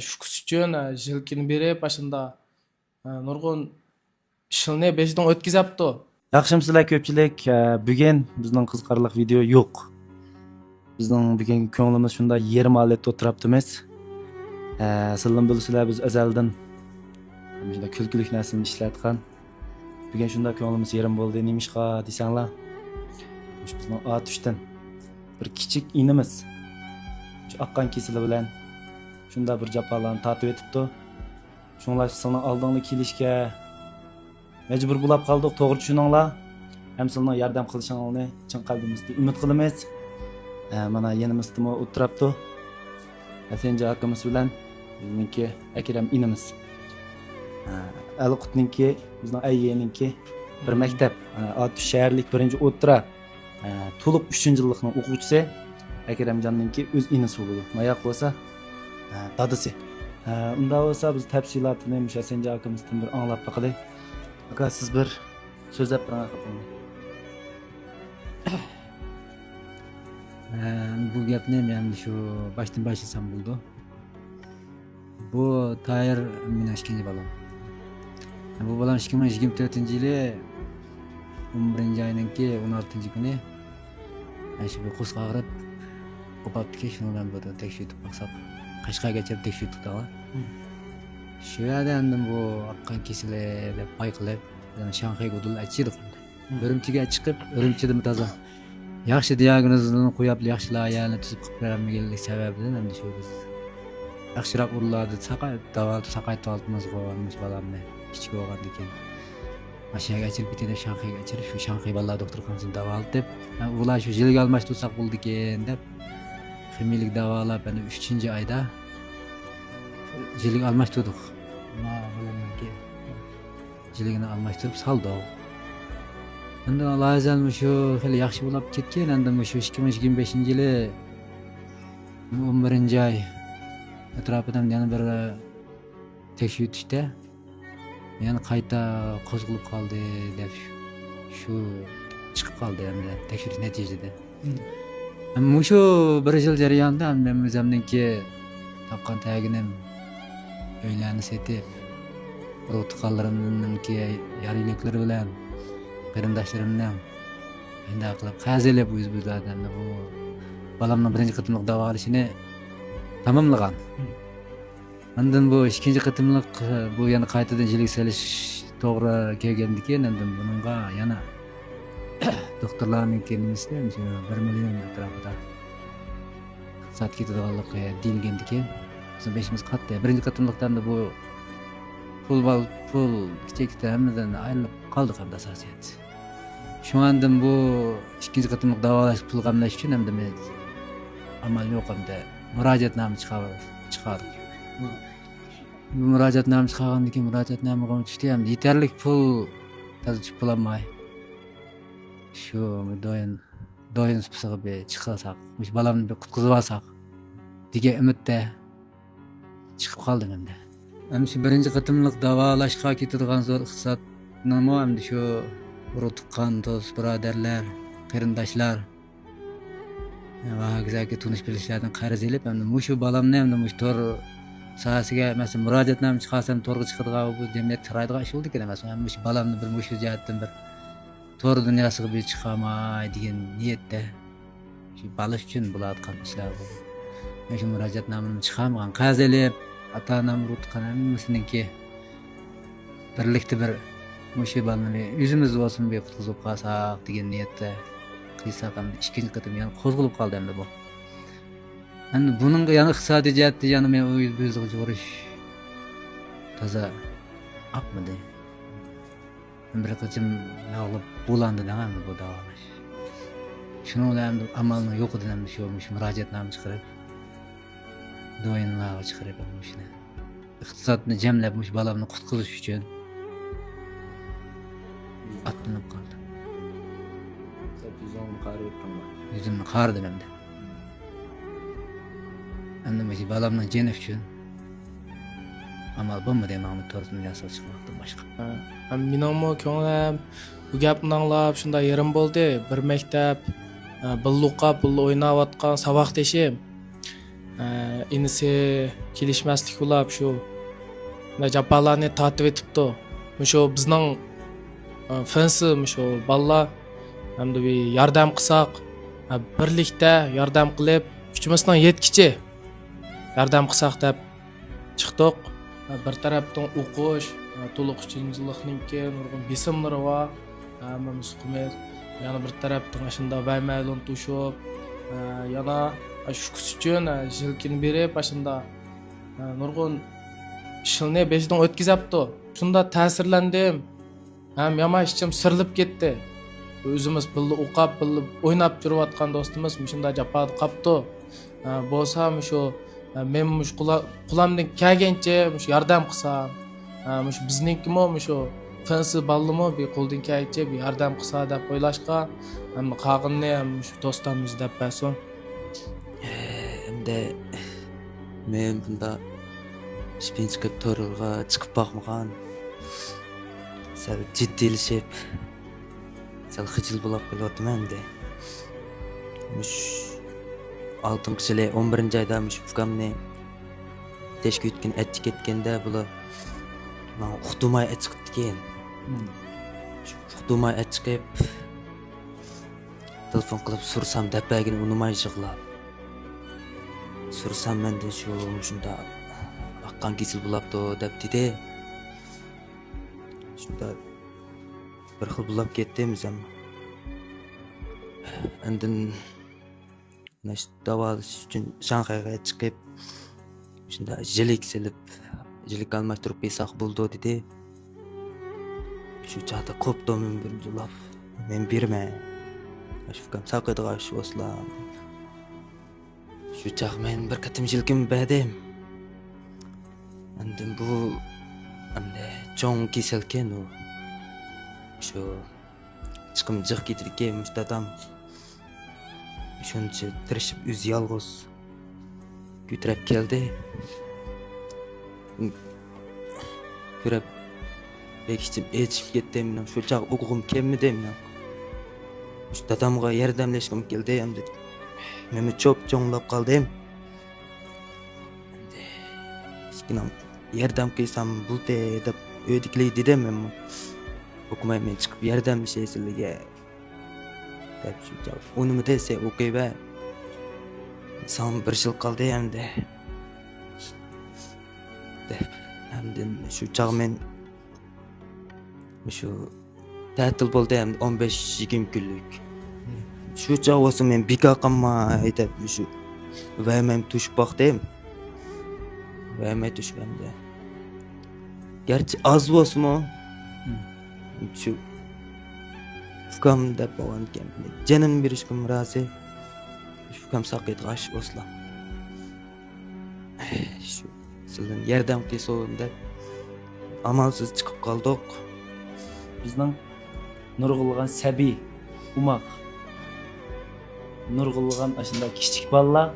Şu kız üçün жылкini беріп, ашында nurgun işini beşden ötkizaptı. Yaxshimsizlar ko'pchilik. Bugun bizning qiziqarli video yo'q. Bizning bugungi ko'nglimiz shunda yarim holatda o'tiribmiz. Sizlar bilsizlar biz azaldan shunda kulgulik narsani ishlatgan. Bugun shunda ko'nglimiz yarim bo'ldi. Nimishqa desanglar? Bizning A3dan bir kichik inimiz shu oqqan kesili bilan shunda bir japalarni tatib etibdi. Shunlar sizning oldingga kelishga mecbur bulab kaldık, to'g'ri tushuninglar. Ham sizlarning yordam qilishingizni chin qalbimizdan umid qilamiz. Mana yenimizdimi o'tiribdi. Asenja akamiz bilan bizniki Akram inimiz. Alqutninki, bizning ayyeninki bir maktab, Atish shaharlik 1-o'rta to'liq 3-yillikning o'quvchisi. Akramjonninki o'z inisi bo'ldi. Mayoq bo'lsa, dadasi. Unda bo'lsa biz tafsilotini Asenja akamizdan bir anglab baqaylik. Aka siz bir so'zlab turgan haqingizda. Bu gapni men shu boshdan boshlasam bo'ldi. Bu Tahir mening ikkinchi bolam. Bu bolam 2024-yili 11-oyninki 16-kuni shu qo'sqa ag'rib qo'pabdiki, shundan bir tekshirib baqsaq Qashqargacha tekshirdik da. Shu yerda endi bu oqqan kesili deb payqilib, Shanxayga udul achirdik. Urumchiga chiqib, Urumchida toza yaxshi diagnozni qo'yib, yaxshilar ayolni tuzib qilib bermaganlik sababidan endi shu biz yaxshiroq uriladi, saqayt oltimiz qo'yamiz bolamni kichik bo'lganda ekan. Mashaga achirib bitadi, Shanxayga achirib, shu Shanxay bolalar doktorxonasida davolat deb, ular shu yilga almashtirsak bo'ldi ekan deb ximiyalik davolab, endi 3-oyda yilga almashtirdik. Jiligini almashtirib saldi. Endi Allohdan shu xil yaxshi bo'lib ketgan. Endi shu 2025-yili 11-oy atrofidan yana bir tekshirishda yana qayta qo'zg'alib qoldi deb shu chiqib qoldi endi tekshirish natijasida. Shu bir yil jarayonida men o'zimniki topgan taginim öyləni setib, otuqanlarımınki yarıylıkları bilen, qarindaşlarımdan endi qilib qazelib o'z-o'zidan bu balamning birinchi qitimliq davolashini tamomlagan. Ondan bu ikkinchi qitimliq bu yana qaytadan jilik selish to'g'ri kelgandikan, endi buningga yana doktorlarning nimasi shu 1 million atrofida sat ketadiganligi deyilgandikan. Bizim beşimiz kattı. Birinci katımlıktan da bu pul kiçikte hemden ayrılıp kaldık hem de asasiyet. Şu anda bu ikinci katımlık davalaş pul gamlaş için hem de amal yok hem de müracaatname çıkardık. Bu müracaatname çıkardık ki müracaatname gamı düştü hem de yeterlik pul tazıcık bulamay. Şu doyun sıpsığı bir çıkarsak, balamını bir kutkuzu alsak diye ümitte chiqib qoldim endi. Endi shu birinchi qitimliq davolashga ketadigan zo'r iqtisodnoma endi shu tuqqan do'st birodarlar, qarindoshlar va g'azaki tunish bilishlardan qarz elib endi shu bolamni endi to'r sohasiga masalan murojaatnoma chiqarsam to'rga chiqadigan bu jamiyat chiqadigan ish bo'ldi ekan emas. Men shu bolamni bir shu jihatdan bir to'r dunyosiga bir chiqamay degan niyatda shu balish uchun bo'layotgan ishlar bu. Men shu murojaatnomani chiqarmagan, qarz elib ata-onam rutqan hammasiniki birlikda bir shu balani o'zimiz bo'lsin bir qutqizib qolsak degan niyatda qilsak ham ikkinchi qatim yana qo'zg'alib qoldi endi bu. Endi buning yana iqtisodiy jihatda yana men o'zimga jug'urish toza aqmidi. Bir qachon mag'lub bo'landi endi bu davolash. Shuning bilan amalni yo'q edi endi shu murojaatnoma chiqarib doyinlarga chiqarib shuni. Iqtisodni jamlab balamni qutqizish uchun atlanib qoldim. Yuzimni qardim endi. Endi balamni jeni uchun amal bo'lmadi, men to'g'risini yasab chiqmoqdan boshqa. Meningmi ko'nglim bu gapni anglab shunday yerim bo'ldi. Bir maktab billuqqa pul o'ynayotgan saboqdashim inisi kelishmaslik bo'lib shu japalarni tatib etibdi. Shu bizning fansi shu bolalar hamda bir yordam qilsak, birlikda yordam qilib, kuchimizning yetkicha yordam qilsak deb chiqdik. Bir tarafdan o'qish, to'liq uchinchilikningki nurg'un besimlari bor. Hammamiz hukumat, yana bir tarafdan shunda baymaylon tushib, yana shu kuch uchun yilkini berib, shunda nurg'un ishni beshdan o'tkazibdi. Shunda ta'sirlandim. Ham yamashchim sirilib ketdi. O'zimiz birga o'qib, birga o'ynab yurayotgan do'stimiz shunda jafo qopdi. Bo'lsam shu men qulamdan kelgancha yordam qilsam, bizninkimi shu fansi ballimi bir qo'ldan kelgancha bir yordam qilsa deb o'ylashqa, hamda qog'inni ham shu do'stimiz deb bersin. Endi men bunda ishpin chiqib to'rga chiqib boqmagan. Sal jiddiylashib, sal xijil bo'lib qolyapman endi. Mush 6-yili 11-oyda mush ukamni teshki o'tgan etib ketganda bular men uxtumay chiqibdi. Shu uxtumay chiqib telefon qilib sursam dapagini unumay yig'lab. Sursam menda shunda aqqan kesil bo'libdi deb dedi. Shunda bir xil bo'lib ketdimiz ham. Andin davolash uchun Shanxayga chiqib, shunda jilik silib, jilik almashtirib bersak bo'ldi dedi. Shu chaqda qopdim bir julab. Men berma. Shu kam saqaydigan shu oslam. Shu chaq men bir qatim jilkim berdim. Andin bu endi cho'ng kesilgan u. Shu chiqim jiq ketirgan mustadam. Shuncha tirishib o'zi yolg'iz ko'tarib keldi. Ko'rib bekichib etib ketdim. Shu chaq o'qig'im kelmadi. Shu dadamga yordamlashgim keldi ham dedi. Men cho'nglab qoldim. Endi hechkinam yordam qilsam bo'ldi deb o'ydikli dedim men. O'qimayman chiqib yordamlashaysilarga deb shu javob. Unimi desa o'qiyba. Son bir yil qoldi endi. Hamda shu chaq men shu ta'til bo'ldi ham 15-20 kunlik. Shu chaq bo'lsa men beka qilmay deb shu vaymam tushib boqdim. Vaymay tushganda. Gerçi az bo'lsa-mu shu ukam deb bo'lgan ekan. Janini berishga rozi. Shu ukam saqaydigash bo'lsa. Shu sizdan yordam qilsin deb amalsiz chiqib qoldik. Bizning nurg'ulg'an sabi, umaq. Nurg'ulg'an ashunda kichik bolalar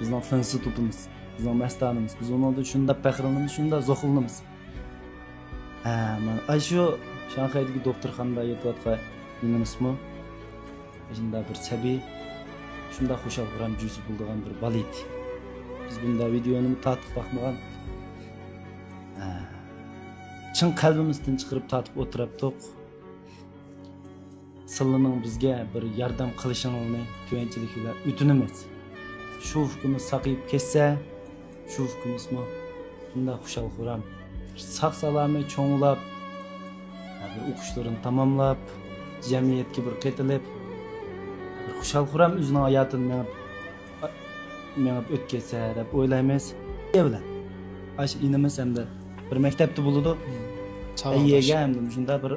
bizning fansi tutimiz, bizning mastanimiz. Biz ondan shunda faxrlanamiz, shunda zo'qilamiz. Men shu Shanxaydagi doktorxonada yetayotgan inimizmi? Shunda bir sabi, shunda xushal quram juzi bo'lgan bir bola edi. Biz bunda videoni tatib baxmagan. Çın qalbimizdan chiqarib tatib o'tiribdik. Sizlarning bizga bir yordam qilishingizni ko'pinchalik bilan o'tinamiz. Shu hukmimiz saqayib ketsa, shu hukmimizmi shunda xushal quram. Saq salomat cho'nglab, bir o'qishlarini tamomlab, jamiyatga bir qaytilib, bir xushal quram o'zining hayotini menib o'tkazsa deb o'ylaymiz. Bilan ash inimiz hamda bir maktabda bo'ladi. Ayega hamda shunda bir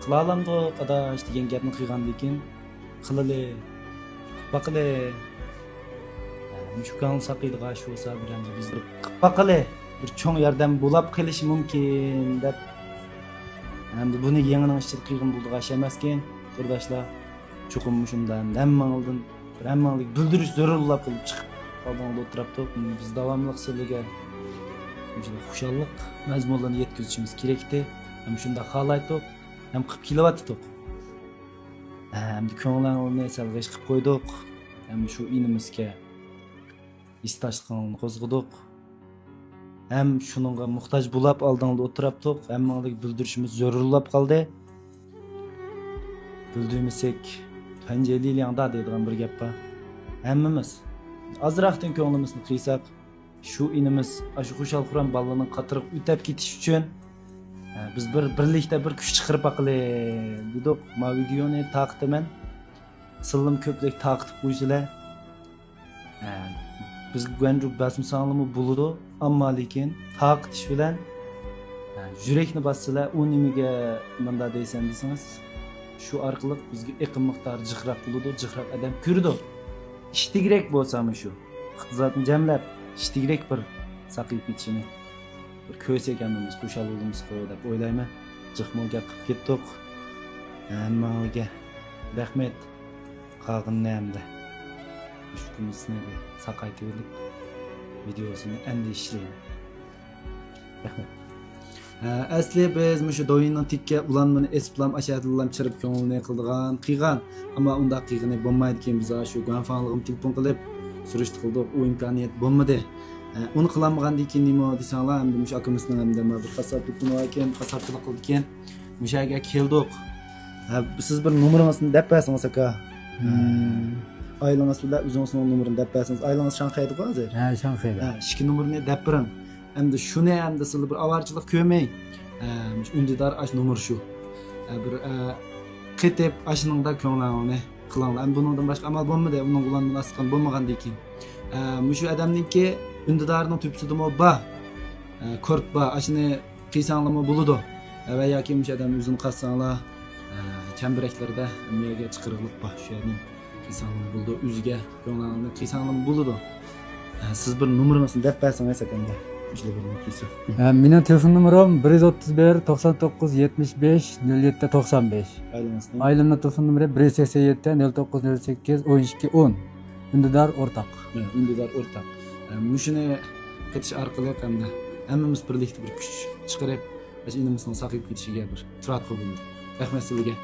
qila olamdi, qadash degan gapni qilgandan keyin qilali, baqili. Müşkan saqiydiga shu bo'lsa biramda biz bir baqili bir cho'ng yordam bo'lib qilishi mumkin deb. Hamda buni yangining ichida qilgan bo'ldiga emasken, turdoshlar chuqum shundan hammangdan bir hammanglik bildirish zarurlab qilib chiqib qolgan o'tiribdi. Biz davomli sizlarga shunday xushallik mazmunlarini yetkazishimiz kerakdi. Ham shunda xohlaydik, ham qilib kelyaptik. Ham ko'ngillarni salg'ish qilib qo'ydik. Ham shu inimizga istaşlıqını qozğuduq. Hem şununğa muhtaç bulap aldığında oturaptık. Hem mağdaki bildirişimiz zorurlap qaldı. Bildirmesek pencereli yanında deydiğen bir gap var. Hemmimiz azraqdan ko'nglimizni qiysak, shu inimiz, shu Xushal Quron balaning qatirib o'tib ketish uchun biz birlikda bir kuch chiqarib aqlaylik dedik. Ma videoni taqdiman sillim ko'plik taqib qo'ysizlar. Biz g'anjuk basm sağlamı buludu, ammo lekin taqitish bilan yurakni bassizlar, u nimaga bunda deysan desangiz, shu orqali bizga iqim miqdori jiqroq bo'ladi, jiqroq odam ko'rdi. İştigirek bo'lsami shu iqtisodni jamlab ishtigirek bir saqlab ketishini bir ko'rsa ekanmiz, xushal bo'lamiz deb o'ylayman. Jiqmoq gap qilib ketdik. Hammaga rahmat. Qolganini hamda shu kunni saqaytirib videosini endi ishlayman. Rahmat. Asli biz mushu doyinning tikka ulanmani esplam ashadillam chirib ko'ngilni qilgan, ammo unda qilgani bo'lmaydi ekan. Biz shu guanfanligim telefon qilib surishti qildik, u imkoniyat bo'lmadi. Uni qilamagandan keyin nima desanglar, endi mushu akamizning hamda bir qassoblik ekan, qassobchilik qildi ekan. Mushaga keldik. Siz bir nomeringizni deb bersangiz aka. Aylangiz bilan o'zingizning nomerini deb bersangiz, aylangiz Shanxayda hozir. Ha, Shanxayda. Ikki nomerini deb bering. Endi shuni ham sizlar bir avarchilik ko'rmang. Undidar ash nomer shu. Bir qetib ashningda ko'nglaringni qilinglar. Endi bundan boshqa amal bo'lmadi, uning ulandan asqan bo'lmagandan keyin. Mushu odamningki undidarning tepsidimi ba, ko'rib ba, ashni qiysanglarmi bo'ladi. Va yoki mushu odam o'zini qassanglar, chambiraklarda miyaga chiqiriqlik bor. Shu yerning qiysanglar bo'ldi, o'ziga ko'nglaringni qiysanglar bo'ladi. Siz bir nomeringizni deb bersangiz ekanda. Mening telefon numarim 131 99 75 07 95. Aylanma telefon numari 187 0908 12 10. Undidar o'rtaq. Undidar o'rtaq. Mushuni ketish orqali hamda hammamiz birlikda bir kuch chiqarib, inimizning saqlab ketishiga bir turtqi bo'ldi. Rahmat sizlarga.